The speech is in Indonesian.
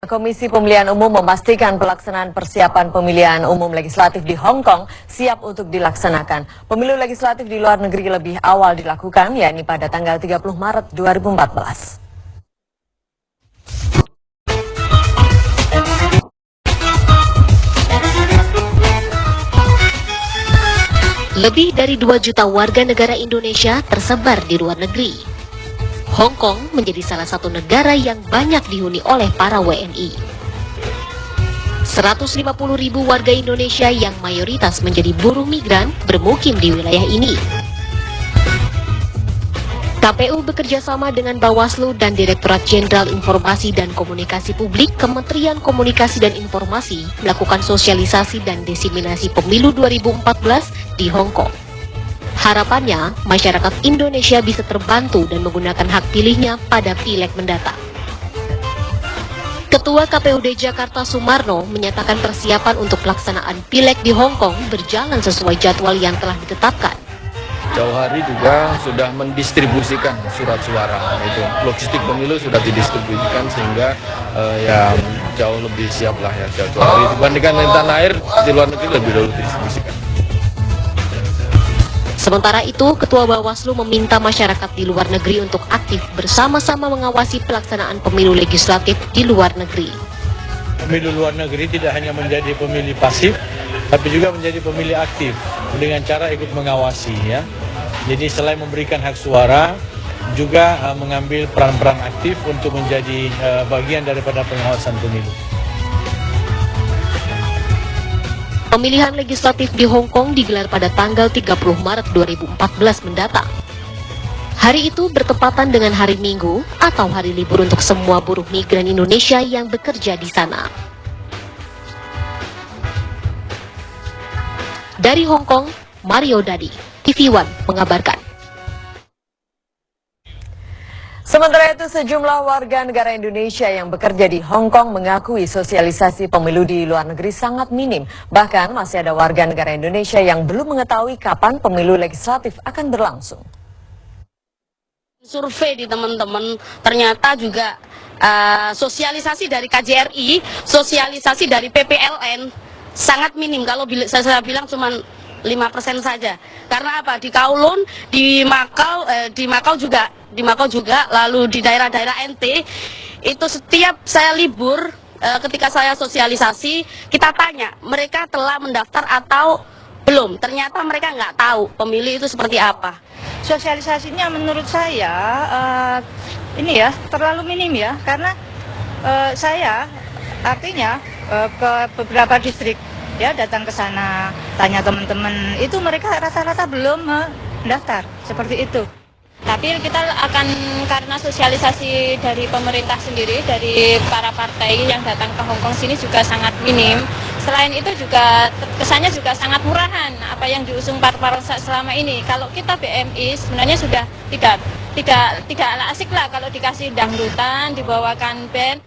Komisi Pemilihan Umum memastikan pelaksanaan persiapan pemilihan umum legislatif di Hong Kong siap untuk dilaksanakan. Pemilu legislatif di luar negeri lebih awal dilakukan, yakni pada tanggal 30 Maret 2014. Lebih dari 2 juta warga negara Indonesia tersebar di luar negeri. Hong Kong menjadi salah satu negara yang banyak dihuni oleh para WNI. 150.000 warga Indonesia yang mayoritas menjadi buruh migran bermukim di wilayah ini. KPU bekerjasama dengan Bawaslu dan Direktorat Jenderal Informasi dan Komunikasi Publik Kementerian Komunikasi dan Informasi melakukan sosialisasi dan diseminasi pemilu 2014 di Hong Kong. Harapannya, masyarakat Indonesia bisa terbantu dan menggunakan hak pilihnya pada pileg mendatang. Ketua KPUD Jakarta Sumarno menyatakan persiapan untuk pelaksanaan pileg di Hong Kong berjalan sesuai jadwal yang telah ditetapkan. Jauh hari juga sudah mendistribusikan surat suara, itu logistik pemilu sudah didistribusikan sehingga jauh lebih siap lah ya jauh hari dibandingkan di tanah air di luar negeri lebih dulu didistribusikan. Sementara itu, Ketua Bawaslu meminta masyarakat di luar negeri untuk aktif bersama-sama mengawasi pelaksanaan pemilu legislatif di luar negeri. Pemilu luar negeri tidak hanya menjadi pemilih pasif, tapi juga menjadi pemilih aktif dengan cara ikut mengawasi ya. Jadi selain memberikan hak suara, juga mengambil peran-peran aktif untuk menjadi bagian daripada pengawasan pemilu. Pemilihan legislatif di Hong Kong digelar pada tanggal 30 Maret 2014 mendatang. Hari itu bertepatan dengan hari Minggu atau hari libur untuk semua buruh migran Indonesia yang bekerja di sana. Dari Hong Kong, Mario Dadi, TV One mengabarkan. Sementara itu, sejumlah warga negara Indonesia yang bekerja di Hong Kong mengakui sosialisasi pemilu di luar negeri sangat minim. Bahkan masih ada warga negara Indonesia yang belum mengetahui kapan pemilu legislatif akan berlangsung. Survei di teman-teman ternyata juga sosialisasi dari KJRI, sosialisasi dari PPLN sangat minim. Kalau saya bilang cuma 5% saja. Karena apa? Di Kowloon, di Macau juga, lalu di daerah-daerah NT, itu setiap saya libur, ketika saya sosialisasi, kita tanya, mereka telah mendaftar atau belum. Ternyata mereka nggak tahu pemilih itu seperti apa. Sosialisasinya menurut saya, terlalu minim ya, karena saya artinya ke beberapa distrik, ya datang ke sana, tanya teman-teman, itu mereka rata-rata belum mendaftar, seperti itu. Tapi kita akan, karena sosialisasi dari pemerintah sendiri, dari para partai yang datang ke Hong Kong sini juga sangat minim. Selain itu juga kesannya juga sangat murahan apa yang diusung parpol selama ini. Kalau kita BMI sebenarnya sudah tidak asik lah kalau dikasih dangdutan, dibawakan band.